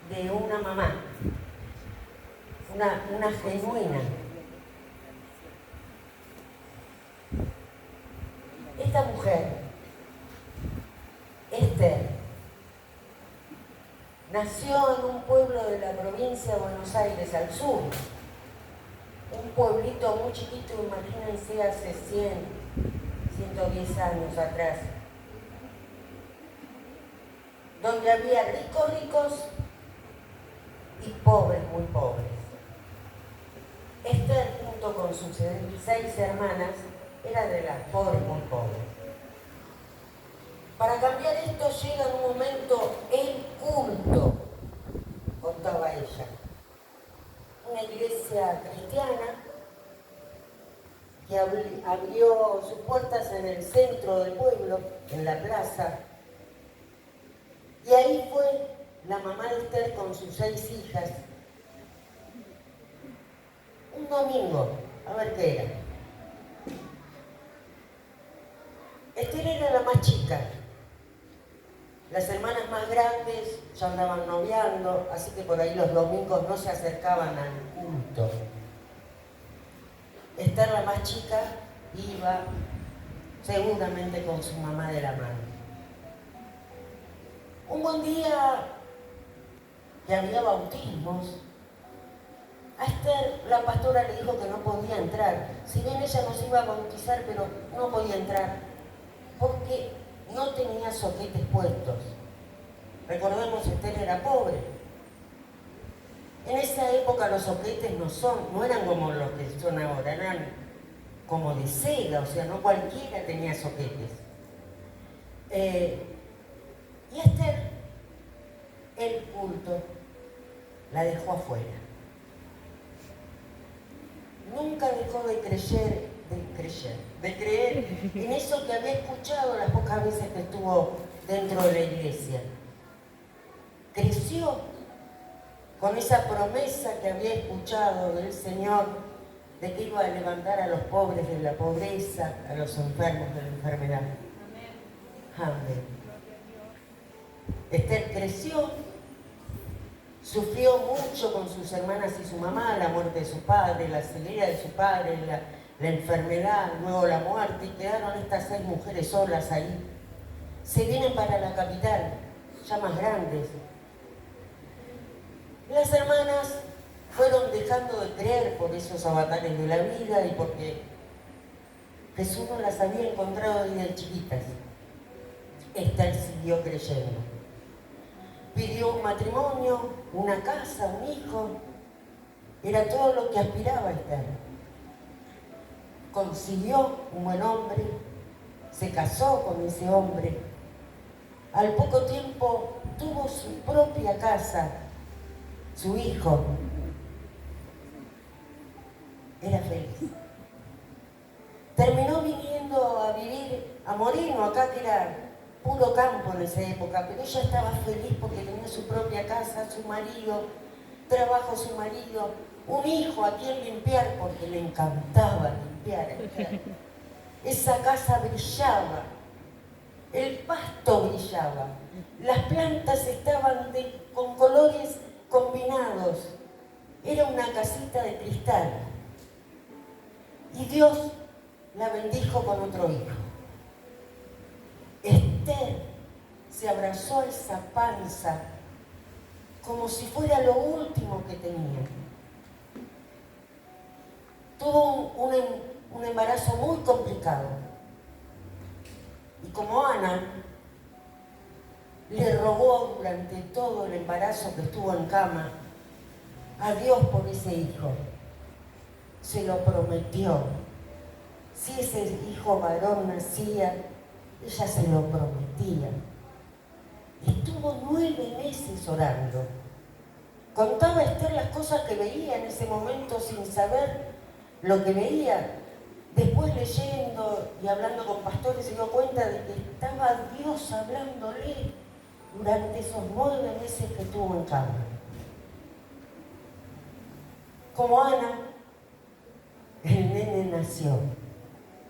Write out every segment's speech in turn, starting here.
de una mamá, una genuina. Esta mujer, Esther, nació en un pueblo de la provincia de Buenos Aires, al sur. Un pueblito muy chiquito, imagínense, hace 110 años atrás. Donde había ricos y pobres, muy pobres. Esther, junto con sus 6 hermanas, era de las pobres, muy pobres. Para cambiar esto llega en un momento el culto, contaba ella. Una iglesia cristiana que abrió sus puertas en el centro del pueblo, en la plaza. Y ahí fue la mamá de Esther con sus 6 hijas. Un domingo, a ver qué era. Esther era la más chica. Las hermanas más grandes ya andaban noviando, así que por ahí los domingos no se acercaban al culto. Esther, la más chica, iba seguramente con su mamá de la mano. Un buen día que había bautismos, a Esther la pastora le dijo que no podía entrar. Si bien ella nos iba a bautizar, pero no podía entrar porque no tenía soquetes puestos. Recordemos, Esther era pobre. En esa época los soquetes no eran como los que son ahora, eran como de seda, o sea, no cualquiera tenía soquetes. Y Esther, el culto, la dejó afuera. Nunca dejó de creer en eso que había escuchado las pocas veces que estuvo dentro de la iglesia. Creció con esa promesa que había escuchado del Señor de que iba a levantar a los pobres de la pobreza, a los enfermos de la enfermedad. Amén. Esther creció, sufrió mucho con sus hermanas y su mamá, la muerte de su padre, la ceguera de su padre, la enfermedad, luego la muerte, y quedaron estas 6 mujeres solas ahí. Se vienen para la capital, ya más grandes. Las hermanas fueron dejando de creer por esos avatares de la vida y porque Jesús no las había encontrado desde chiquitas. Esther siguió creyendo. Pidió un matrimonio, una casa, un hijo. Era todo lo que aspiraba Esther. Consiguió un buen hombre, se casó con ese hombre. Al poco tiempo tuvo su propia casa, su hijo. Era feliz. Terminó viniendo a vivir a Moreno, acá que era puro campo en esa época, pero ella estaba feliz porque tenía su propia casa, su marido, trabajo su marido, un hijo a quien limpiar porque le encantaba limpiar. Esa casa brillaba, el pasto brillaba, las plantas estaban con colores combinados, era una casita de cristal. Y Dios la bendijo con otro hijo. Esther se abrazó a esa panza como si fuera lo último que tenía. Tuvo un embarazo muy complicado. Y como Ana le rogó durante todo el embarazo que estuvo en cama a Dios por ese hijo, se lo prometió. Si ese hijo varón nacía, ella se lo prometía. Estuvo 9 meses orando. Contaba Esther las cosas que veía en ese momento sin saber lo que veía. Después leyendo y hablando con pastores se dio cuenta de que estaba Dios hablándole durante esos 9 meses que estuvo en cama. Como Ana, el nene nació.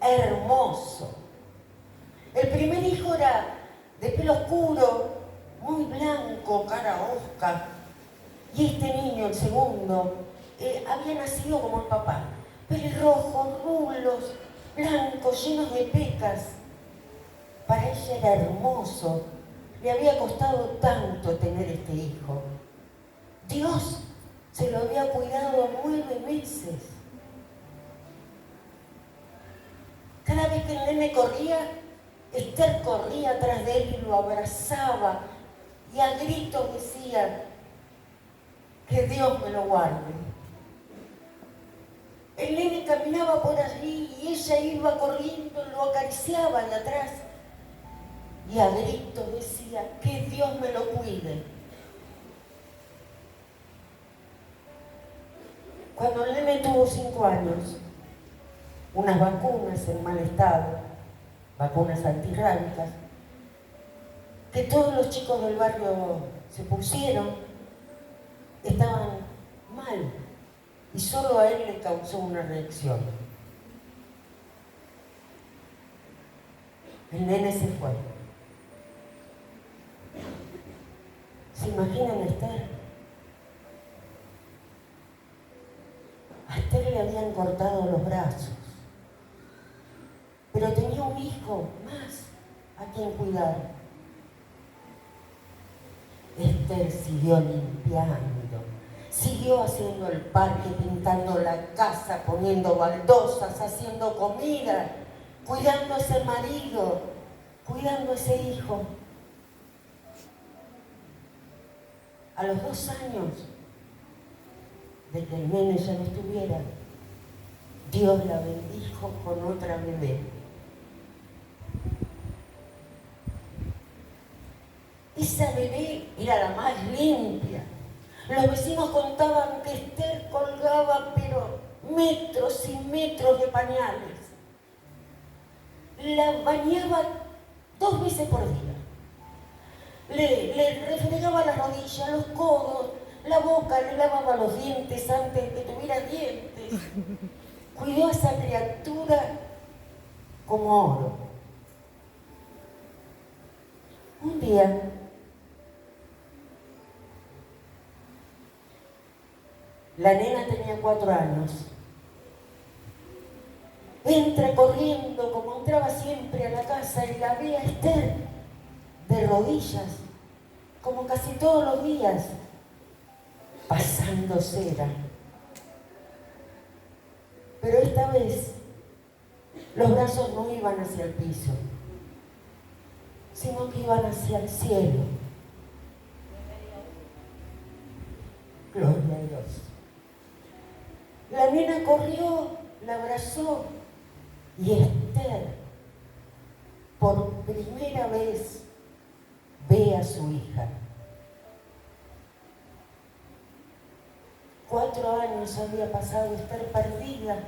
Hermoso. El primer hijo era de pelo oscuro, muy blanco, cara hosca, Y este niño, el segundo, había nacido como el papá, pelirrojos, rulos, blancos, llenos de pecas. Para ella era hermoso. Le había costado tanto tener este hijo. Dios se lo había cuidado 9 meses. Cada vez que el nene corría, Esther corría atrás de él y lo abrazaba y a gritos decía: que Dios me lo guarde. El nene caminaba por allí y ella iba corriendo, lo acariciaba de atrás y a gritos decía: que Dios me lo cuide. Cuando el nene tuvo 5 años, unas vacunas en mal estado, vacunas antirrábicas, que todos los chicos del barrio se pusieron, estaban mal y solo a él le causó una reacción. El nene se fue. ¿Se imaginan a Esther? A Esther le habían cortado los brazos, pero tenía un hijo más a quien cuidar. Esther siguió limpiando, siguió haciendo el parque, pintando la casa, poniendo baldosas, haciendo comida, cuidando a ese marido, cuidando a ese hijo. A los 2 años de que el nene ya no estuviera, Dios la bendijo con otra bebé. Esa bebé era la más limpia. Los vecinos contaban que Esther colgaba pero metros y metros de pañales. La bañaba 2 veces por día. Le refregaba las rodillas, los codos, la boca, le lavaba los dientes antes de que tuviera dientes. Cuidó a esa criatura como oro. Un día, la nena tenía 4 años. Entra corriendo como entraba siempre a la casa y la ve a Esther de rodillas, como casi todos los días, pasando cera. Pero esta vez los brazos no iban hacia el piso, sino que iban hacia el cielo. Gloria a Dios. La nena corrió, la abrazó y Esther, por primera vez, ve a su hija. 4 años había pasado Esther perdida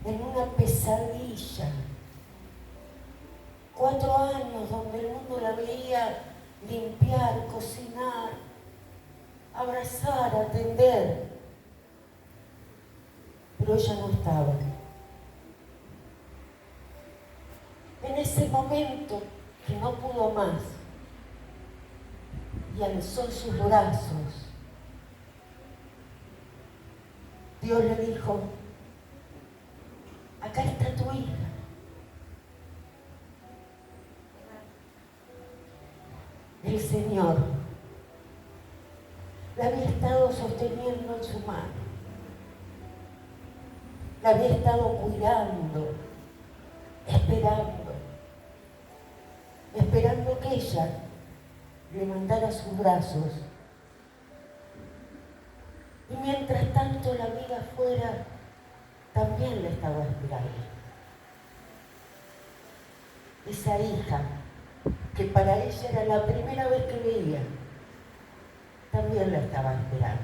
en una pesadilla. 4 años donde el mundo la veía limpiar, cocinar, abrazar, atender. Pero ella no estaba. En ese momento que no pudo más y alzó sus brazos, Dios le dijo: acá está tu hija. El Señor la había estado sosteniendo en su mano, la había estado cuidando, esperando que ella levantara sus brazos. Y mientras tanto la vida afuera también la estaba esperando. Esa hija, que para ella era la primera vez que veía, también la estaba esperando.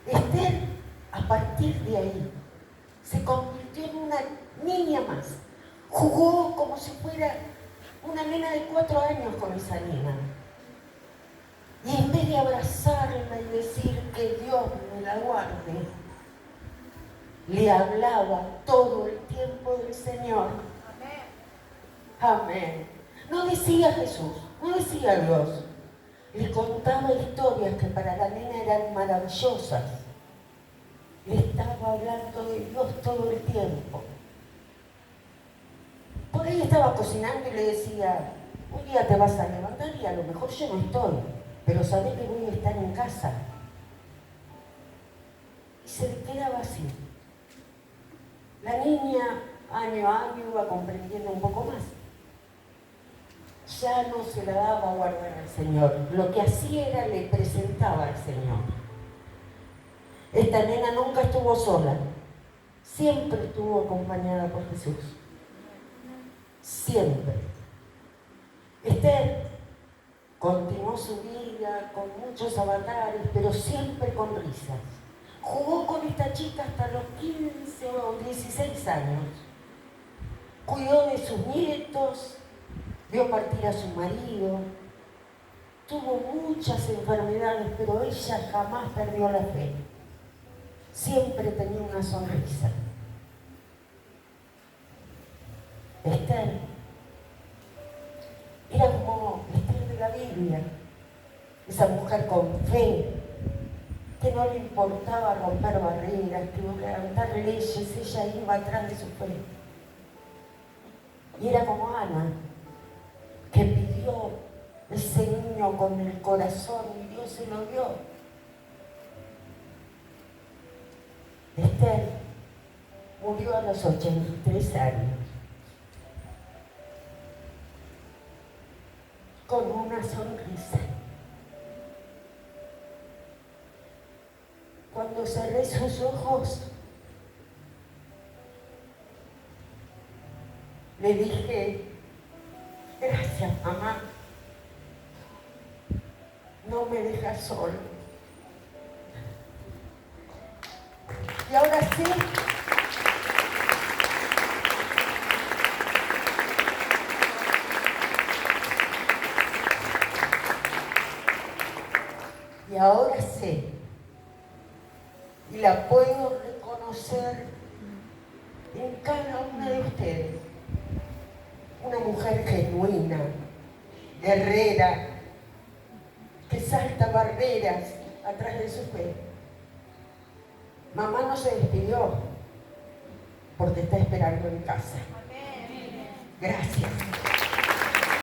Esther, a partir de ahí, se convirtió en una niña más. Jugó como si fuera una nena de 4 años con esa nena. Y en vez de abrazarla y decir que Dios me la guarde, le hablaba todo el tiempo del Señor. Amén. Amén. No decía Jesús, no decía Dios. Le contaba historias que para la nena eran maravillosas. Le estaba hablando de Dios todo el tiempo. Por ahí estaba cocinando y le decía, un día te vas a levantar y a lo mejor yo no estoy, pero sabés que voy a estar en casa. Y se le quedaba así. La niña, año a año, iba comprendiendo un poco más. Ya no se la daba a guardar al Señor. Lo que hacía era le presentaba al Señor. Esta nena nunca estuvo sola. Siempre estuvo acompañada por Jesús. Siempre. Esther continuó su vida con muchos avatares, pero siempre con risas. Jugó con esta chica hasta los 15 o 16 años. Cuidó de sus nietos, vio partir a su marido. Tuvo muchas enfermedades, pero ella jamás perdió la fe. Siempre tenía una sonrisa. Esther era como Esther de la Biblia, esa mujer con fe, que no le importaba romper barreras, que levantar leyes, ella iba atrás de su fe. Y era como Ana, que pidió ese niño con el corazón y Dios se lo dio. Esther murió a los 83 años, con una sonrisa. Cuando cerré sus ojos, le dije, gracias mamá, no me dejas solo. Y ahora sí, sé, y la puedo reconocer en cada una de ustedes. Una mujer genuina, guerrera, que salta barreras atrás de su fe. Mamá no se despidió porque está esperando en casa. Gracias.